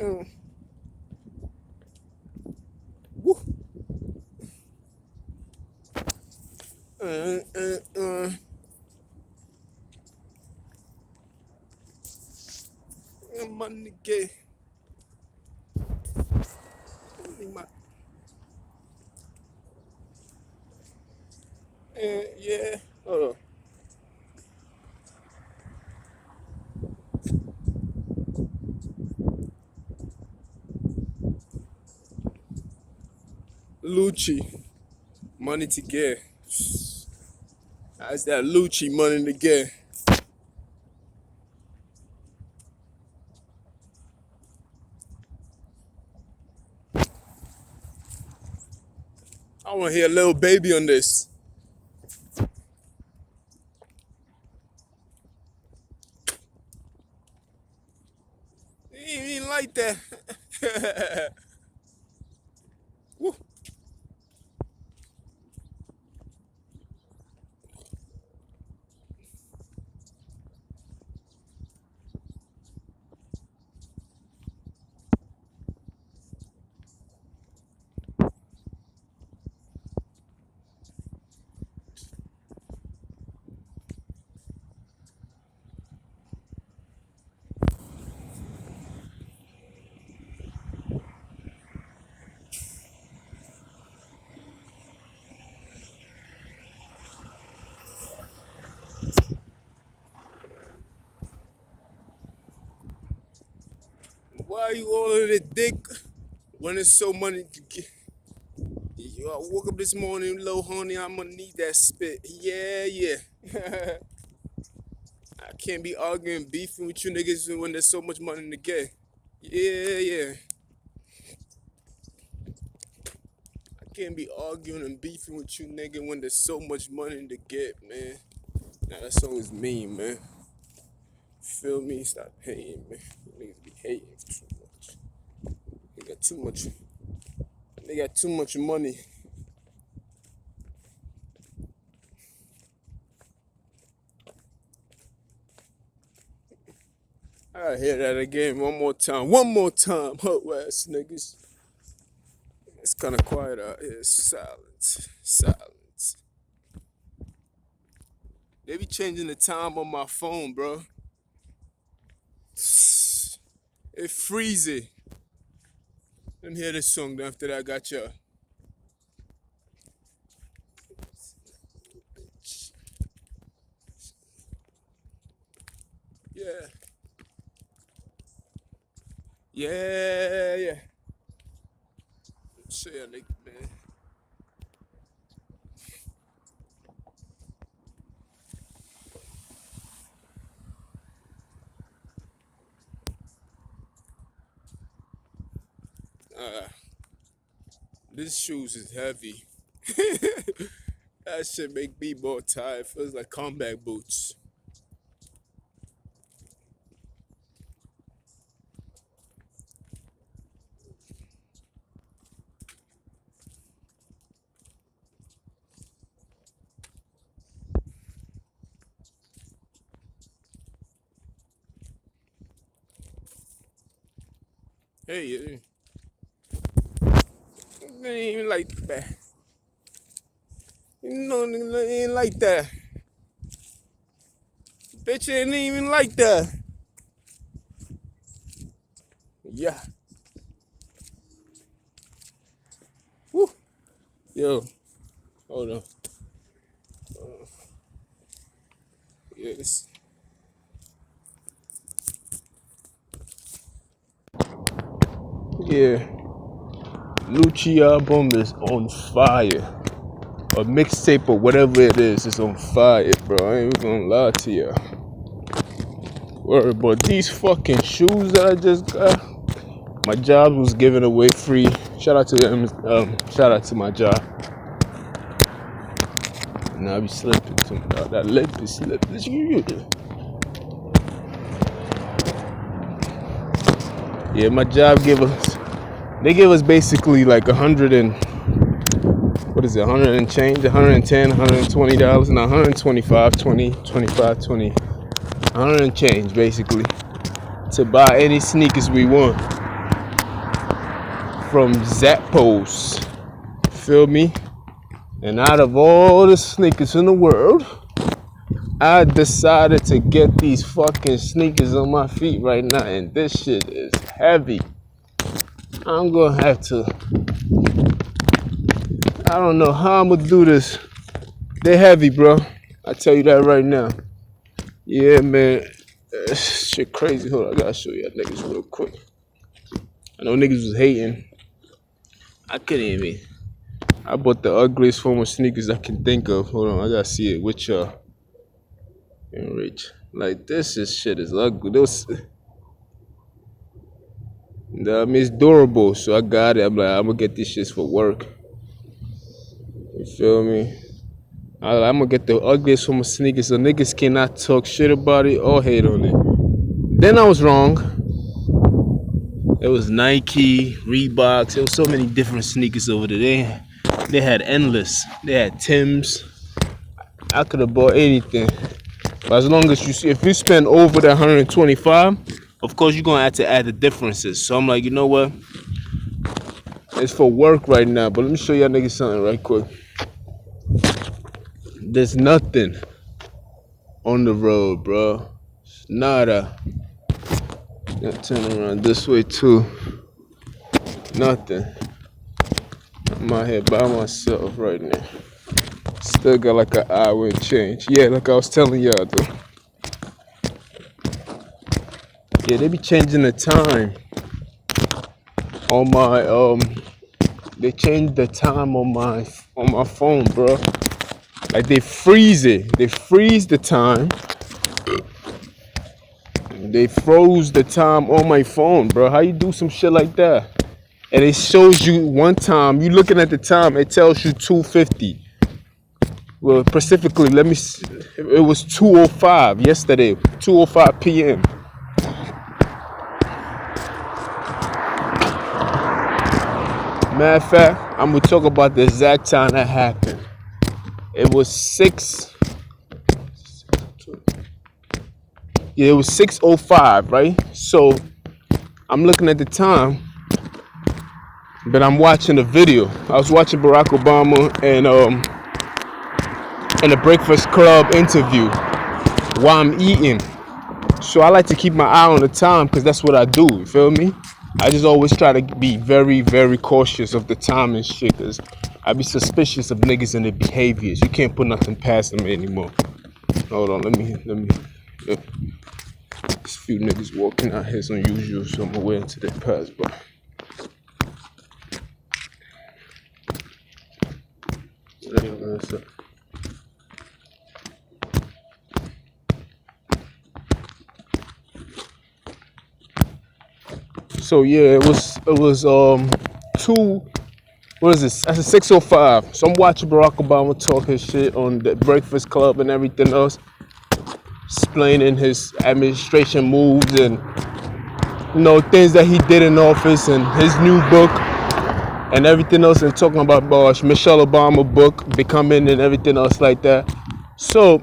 Uh, woo. Uh, uh, uh. My nigga. My, yeah. Hold on. Lucci. Money to get. That's that Lucci money to get. I want to hear Lil Baby on this. He ain't like that. Woo. Why you all of the dick when it's so money to get? Yo, I woke up this morning, low honey, I'm gonna need that spit. Yeah, yeah. I can't be arguing, beefing with you niggas when there's so much money to get. Yeah, yeah. I can't be arguing and beefing with you nigga when there's so much money to get, man. Nah, that song is mean, man. Feel me? Stop hating, man. Niggas be hating too much. They got too much. They got too much money. I hear that again one more time. One more time, hoe ass niggas. It's kind of quiet out here. Silence. Silence. They be changing the time on my phone, bro. It freezes. Let me hear this song after that I got y'all. Yeah. Yeah, yeah. Show y'all nigga, man. Uh, this shoes is heavy. That shit make me more tired. Feels like combat boots. Hey, it ain't even like that. You know, it ain't like that. Bitch, it ain't even like that. Yeah. Woo. Yo, hold on. Yeah, this. Yeah. Lucci album is on fire. A mixtape or whatever it is on fire, bro. I ain't even gonna lie to you. Word, but these fucking shoes that I just got, my job was giving away free. Shout out to them. Shout out to my job. Now I be slipping to me. That lip is slipping. Yeah, my job gave us. They give us basically like 100 and what is it? 100 and change, 110, $120, and 125, 20, 25, 20, 100 and change basically to buy any sneakers we want. from Zappos. Feel me? And out of all the sneakers in the world, I decided to get these fucking sneakers on my feet right now, and this shit is heavy. I'm gonna have to, I don't know how I'm gonna do this. They're heavy, bro. I tell you that right now. Yeah, man. Shit crazy. Hold on, I gotta show y'all niggas real quick. I know niggas was hating. I couldn't even. I bought the ugliest form of sneakers I can think of. Hold on, I gotta see it with y'all. In reach. Like this shit is ugly. Those, I mean, it's durable, so I got it. I'm like, I'm gonna get these shits for work. You feel me? I'm gonna get the ugliest form of sneakers so niggas cannot talk shit about it or hate on it. Then I was wrong. It was Nike, Reeboks. There was so many different sneakers over there. They had endless. They had Timbs. I could have bought anything. But as long as you see, if you spend over the 125, of course you're gonna have to add the differences. So I'm like, you know what? It's for work right now. But let me show y'all niggas something right quick. There's nothing on the road, bro. Nada. Gotta turn around this way too. Nothing. I'm out here by myself right now. Still got like an hour and change. Yeah, like I was telling y'all though. Yeah, they be changing the time on my they changed the time on my phone, bro. Like they freeze it. They freeze the time. They froze the time on my phone, bro. How you do some shit like that? And it shows you one time. You looking at the time, it tells you 2:50. Well, specifically, let me see. It was 2:05 yesterday, 2:05 p.m. Matter of fact, I'm gonna talk about the exact time that happened. It was 6:05, right? So I'm looking at the time, but I'm watching the video. I was watching Barack Obama and a Breakfast Club interview while I'm eating. So I like to keep my eye on the time because that's what I do. You feel me? I just always try to be very, very cautious of the time and shit because I be suspicious of niggas and their behaviors. You can't put nothing past them anymore. Hold on, let me. There's a few niggas walking out here, it's unusual, so I'm gonna wait until they pass by. So yeah, it was 6:05. So I'm watching Barack Obama talk his shit on the Breakfast Club and everything else, explaining his administration moves and things that he did in office and his new book and everything else, and talking about Michelle Obama book Becoming and everything else like that. So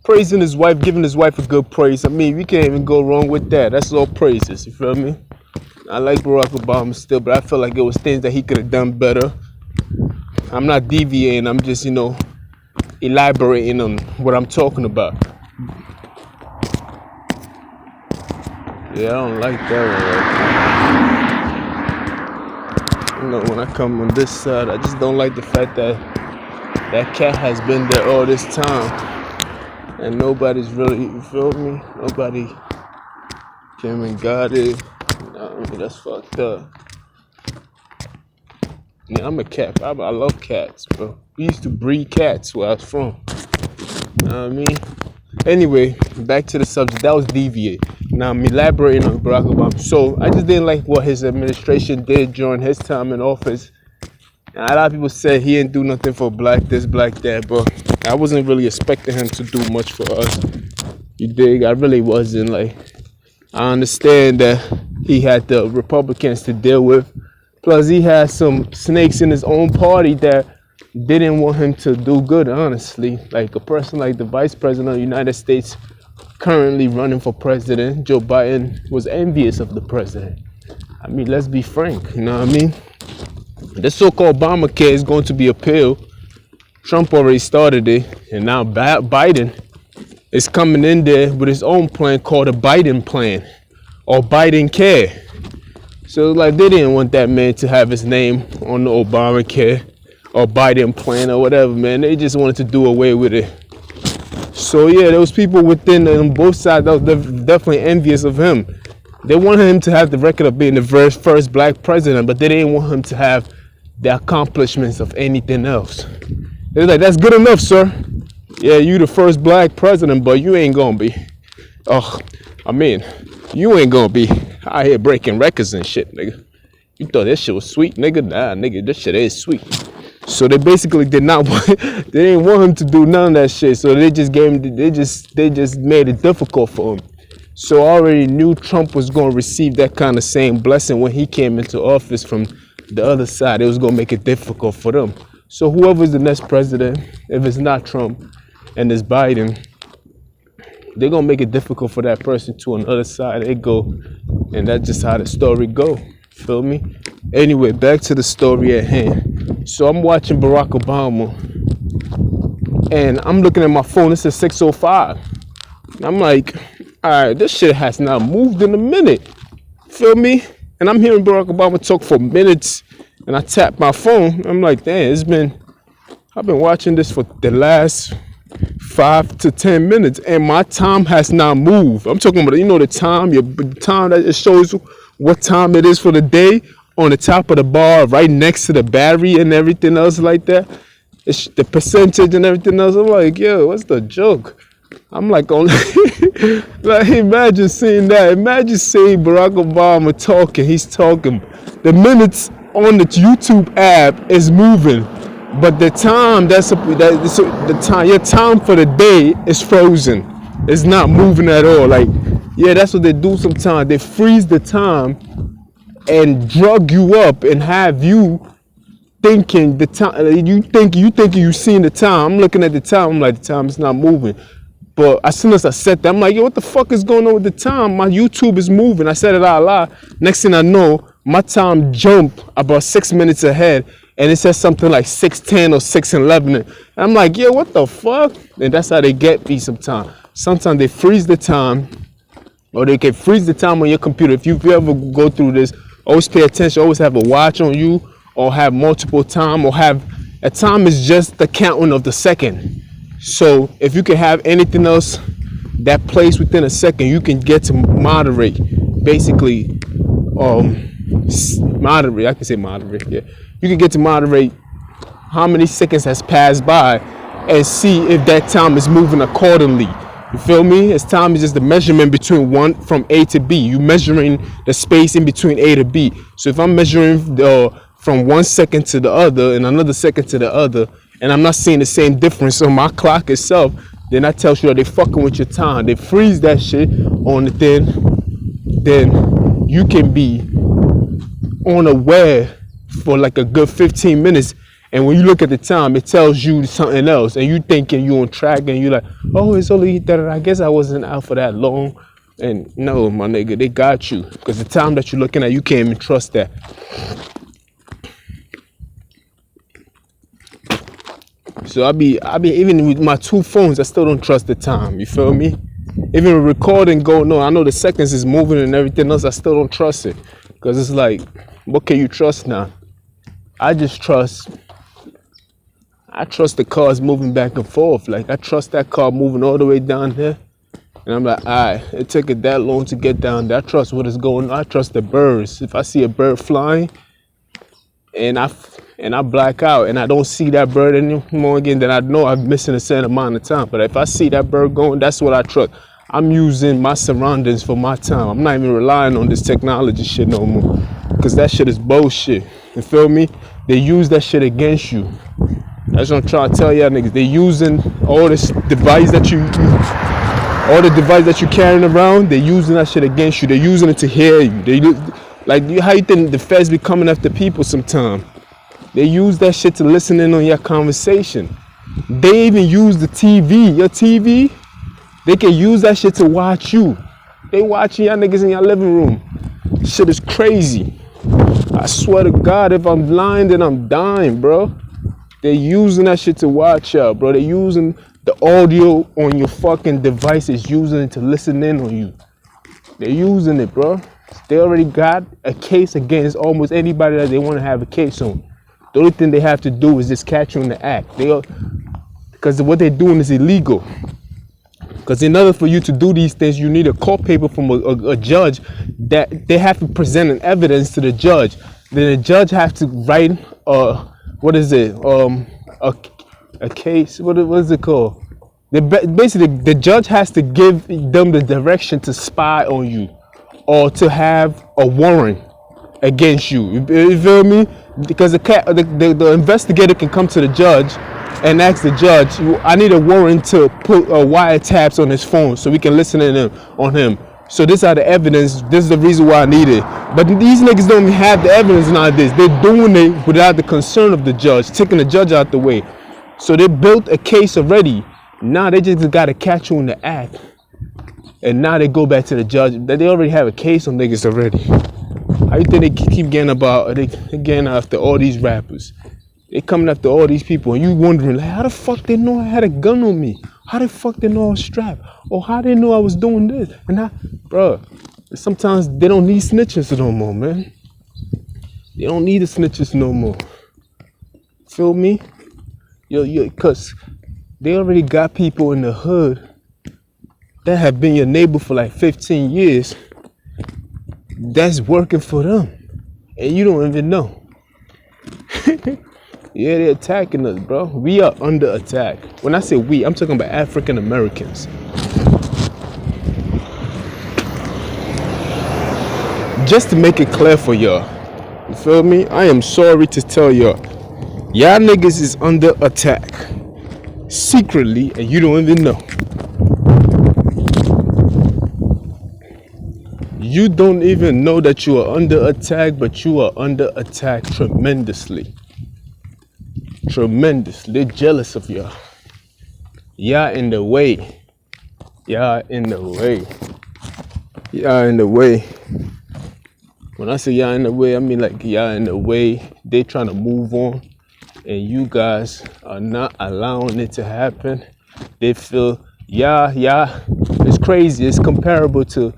praising his wife, giving his wife a good praise. I mean, we can't even go wrong with that. That's all praises, you feel me? I like Barack Obama still, but I feel like it was things that he could have done better. I'm not deviating, I'm just, elaborating on what I'm talking about. Yeah, I don't like that one. When I come on this side, I just don't like the fact that that cat has been there all this time. And nobody's really, you feel me? Nobody came and got it. That's fucked up. Yeah, I'm a cat. I love cats, bro. We used to breed cats where I was from. You know what I mean? Anyway, back to the subject. That was deviate. Now I'm elaborating on Barack Obama. So I just didn't like what his administration did during his time in office. And a lot of people said he didn't do nothing for black this, black that, but I wasn't really expecting him to do much for us. You dig? I really wasn't. Like, I understand that he had the Republicans to deal with. Plus, he had some snakes in his own party that didn't want him to do good, honestly. Like a person like the Vice President of the United States currently running for president, Joe Biden was envious of the president. I mean, let's be frank, you know what I mean? The so-called Obamacare is going to be appealed. Trump already started it, and now Biden is coming in there with his own plan called a Biden plan or Biden Care. So like they didn't want that man to have his name on the Obamacare or Biden plan or whatever, man. They just wanted to do away with it. So yeah, those people within on both sides that was definitely envious of him. They wanted him to have the record of being the first black president, but they didn't want him to have the accomplishments of anything else. They're like, that's good enough, sir. Yeah, you the first black president, but you ain't gonna be. You ain't gonna be out here breaking records and shit, nigga. You thought that shit was sweet, nigga? Nah, nigga, this shit is sweet. So they basically did not want, they didn't want him to do none of that shit. So they just gave him, they just made it difficult for him. So I already knew Trump was going to receive that kind of same blessing when he came into office from the other side. It was going to make it difficult for them. So whoever's the next president, if it's not Trump and it's Biden, they're going to make it difficult for that person to on the other side. They go, and that's just how the story go. Feel me? Anyway, back to the story at hand. So I'm watching Barack Obama, and I'm looking at my phone. It says 6:05. I'm like, all right, this shit has not moved in a minute. Feel me? And I'm hearing Barack Obama talk for minutes, and I tap my phone. I'm like, damn, I've been watching this for the last 5 to 10 minutes, and my time has not moved. I'm talking about, the time, the time that it shows what time it is for the day on the top of the bar, right next to the battery and everything else like that. It's the percentage and everything else. I'm like, yo, what's the joke? I'm like, like, imagine seeing that. Imagine seeing Barack Obama talking. He's talking. The minutes on the YouTube app is moving, but the time your time for the day is frozen. It's not moving at all. Like, yeah, that's what they do sometimes. They freeze the time and drug you up and have you thinking the time. You think you seen the time. I'm looking at the time. I'm like, the time is not moving. But as soon as I said that, I'm like, yo, what the fuck is going on with the time? My YouTube is moving. I said it out loud. Next thing I know, my time jumped about 6 minutes ahead, and it says something like 6:10 or 6:11. And I'm like, yo, what the fuck? And that's how they get me sometimes. Sometimes they freeze the time, or they can freeze the time on your computer. If you ever go through this, always pay attention. Always have a watch on you, or have multiple time, or have a time is just the counting of the second. So if you can have anything else that plays within a second, you can get to moderate. Basically, moderate. I can say moderate. Yeah, you can get to moderate how many seconds has passed by, and see if that time is moving accordingly. You feel me? As time is just the measurement between one from A to B. You measuring the space in between A to B. So if I'm measuring from 1 second to the other and another second to the other, and I'm not seeing the same difference on my clock itself, then that tells you that they fucking with your time. They freeze that shit on the thing. Then you can be unaware for like a good 15 minutes. And when you look at the time, it tells you something else. And you thinking you on track, and you're like, oh, it's only that. I guess I wasn't out for that long. And no, my nigga, they got you. Because the time that you're looking at, you can't even trust that. So I be even with my two phones, I still don't trust the time. You feel me? Even recording going on, I know the seconds is moving and everything else. I still don't trust it, because it's like, what can you trust now? I trust the cars moving back and forth. Like, I trust that car moving all the way down there, and I'm like, all right, it took it that long to get down there. I trust what is going on. I trust the birds. If I see a bird flying, and I black out and I don't see that bird anymore again, then I know I'm missing a certain amount of time. But if I see that bird going, that's what I trust. I'm using my surroundings for my time. I'm not even relying on this technology shit no more, because that shit is bullshit. You feel me? They use that shit against you. That's what I'm trying to tell y'all niggas. They using all this device that all the device that you carrying around, they're using that shit against you. They're using it to hear you. Like, how you think the feds be coming after people sometimes? They use that shit to listen in on your conversation. They even use the TV, your TV. They can use that shit to watch you. They watching y'all niggas in your living room. Shit is crazy. I swear to God, if I'm lying, then I'm dying, bro. They're using that shit to watch y'all, bro. They're using the audio on your fucking devices, using it to listen in on you. They're using it, bro. They already got a case against almost anybody that they want to have a case on. The only thing they have to do is just catch you in the act. Because what they're doing is illegal. Because in order for you to do these things, you need a court paper from a judge that they have to present an evidence to the judge. Then the judge has to write what is it? A case. What is it called? Basically, the judge has to give them the direction to spy on you, or to have a warrant against you. You feel me? Because the investigator can come to the judge and ask the judge, I need a warrant to put wiretaps on his phone so we can listen to on him. So this are the evidence. This is the reason why I need it. But these niggas don't even have the evidence nowadays. They're doing it without the concern of the judge, taking the judge out the way. So they built a case already. Now they just got to catch you in the act. And now they go back to the judge. They already have a case on niggas already. How you think they keep getting after all these rappers? They coming after all these people, and you wondering, like, how the fuck they know I had a gun on me? How the fuck they know I was strapped? Or how they know I was doing this? And bro, sometimes they don't need snitches no more, man. They don't need the snitches no more. Feel me? Cause they already got people in the hood that have been your neighbor for like 15 years. That's working for them, and you don't even know. Yeah, they're attacking us, bro. We are under attack. When I say we, I'm talking about African Americans. Just to make it clear for y'all, you feel me? I am sorry to tell y'all niggas is under attack secretly, and you don't even know. You don't even know that you are under attack, but you are under attack tremendously. They're jealous of y'all. Y'all in the way. Y'all in the way. When I say y'all in the way, I mean like y'all in the way. They trying to move on, and you guys are not allowing it to happen. They feel it's crazy. It's comparable to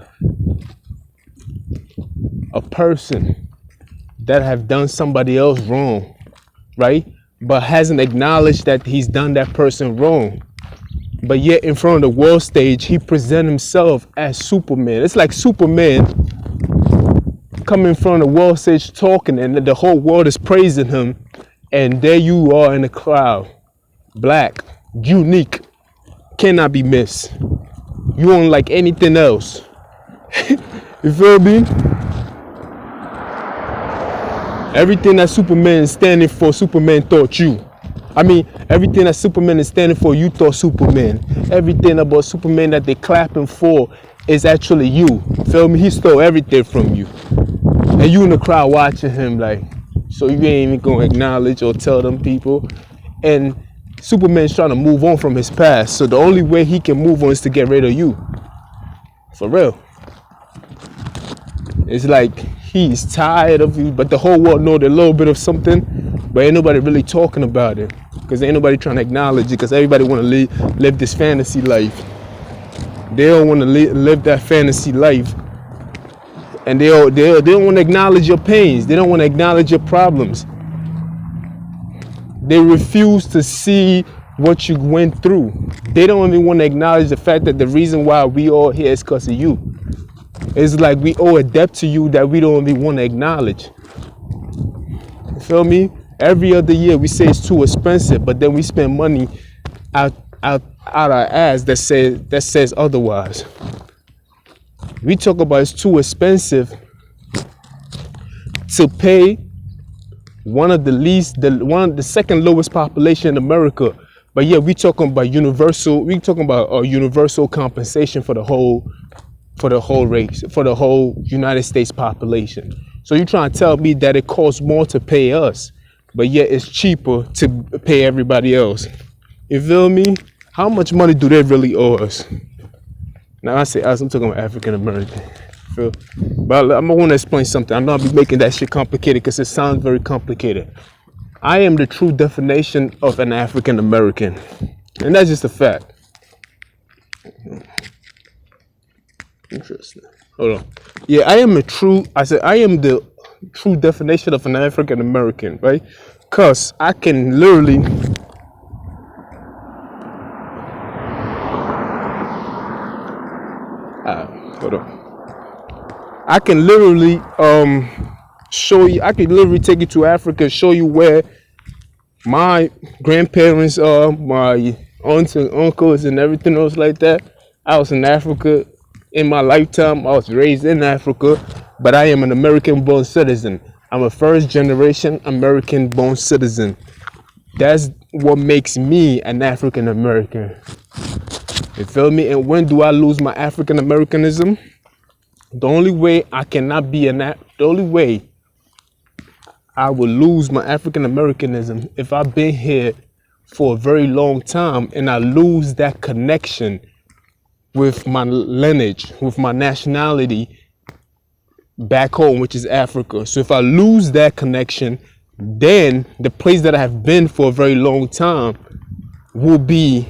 a person that have done somebody else wrong, right? But hasn't acknowledged that he's done that person wrong. But yet in front of the world stage, he presents himself as Superman. It's like Superman coming in front of the world stage talking, and the whole world is praising him. And there you are in the crowd. Black, unique, cannot be missed. You don't like anything else. You feel me? Everything that Superman is standing for, Superman thought you. I mean, everything that Superman is standing for, you thought Superman. Everything about Superman that they clapping for is actually you. Feel me? He stole everything from you. And you in the crowd watching him like, so you ain't even gonna acknowledge or tell them people. And Superman's trying to move on from his past. So the only way he can move on is to get rid of you. For real. It's like he's tired of you, but the whole world know a little bit of something, but ain't nobody really talking about it, because ain't nobody trying to acknowledge it, because everybody want to live this fantasy life. They don't want to live that fantasy life, and they don't want to acknowledge your pains. They don't want to acknowledge your problems. They refuse to see what you went through. They don't even want to acknowledge the fact that the reason why we all here is because of you. It's like we owe a debt to you that we don't even want to acknowledge. You feel me? Every other year we say it's too expensive, but then we spend money out our ass that says otherwise. We talk about it's too expensive to pay one of the second lowest population in America, but yeah, we talking about universal. We talking about universal compensation for the whole race, for the whole United States population. So you trying to tell me that it costs more to pay us, but yet it's cheaper to pay everybody else? You feel me? How much money do they really owe us? Now I say us, I'm talking about African American. Feel? But I'm gonna explain something. I know I'll be making that shit complicated because it sounds very complicated. I am the true definition of an African American, and that's just a fact. Interesting. Hold on. Yeah, I am the true definition of an African American, right? Cause I can literally hold on. I can literally show you. I can literally take you to Africa, show you where my grandparents are, my aunts and uncles, and everything else like that. I was in Africa in my lifetime. I was raised in Africa, but I am an American-born citizen. I'm a first-generation American-born citizen. That's what makes me an African American. You feel me? And when do I lose my African Americanism? The only way I will lose my African Americanism if I've been here for a very long time and I lose that connection with my lineage, with my nationality back home, which is Africa. So if I lose that connection, then the place that I have been for a very long time will be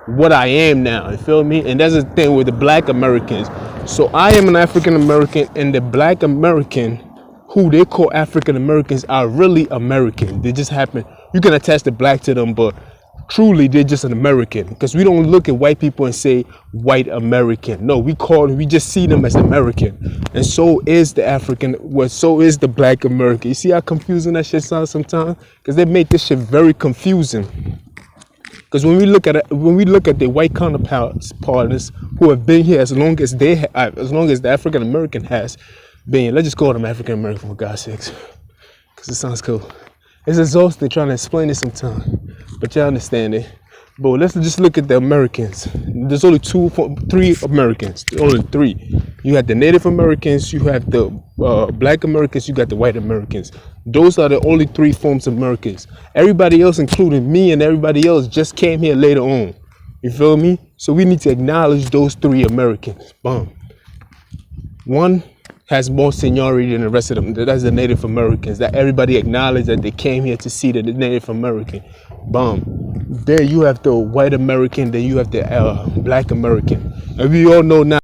what I am now. You feel me? And that's the thing with the Black Americans. So I am an African American, and the Black American, who they call African Americans, are really American. They just happen, you can attach the black to them, but truly they're just an American, because we don't look at white people and say white American. No, we just see them as American. And so is so is the Black American. You see how confusing that shit sounds sometimes? Because they make this shit very confusing. Because when we look at the white counterparts partners who have been here as long as the African American has been, let's just call them African American for God's sakes, because it sounds cool. It's exhausting trying to explain it sometimes, but you understand it. But let's just look at the Americans. There's only three Americans. Only three. You have the Native Americans, you have the Black Americans, you got the white Americans. Those are the only three forms of Americans. Everybody else, including me and everybody else, just came here later on. You feel me? So we need to acknowledge those three Americans. Boom. One has more seniority than the rest of them. That's the Native Americans. That everybody acknowledged that they came here to see the Native American. Boom. There you have the white American, then you have the Black American. And we all know now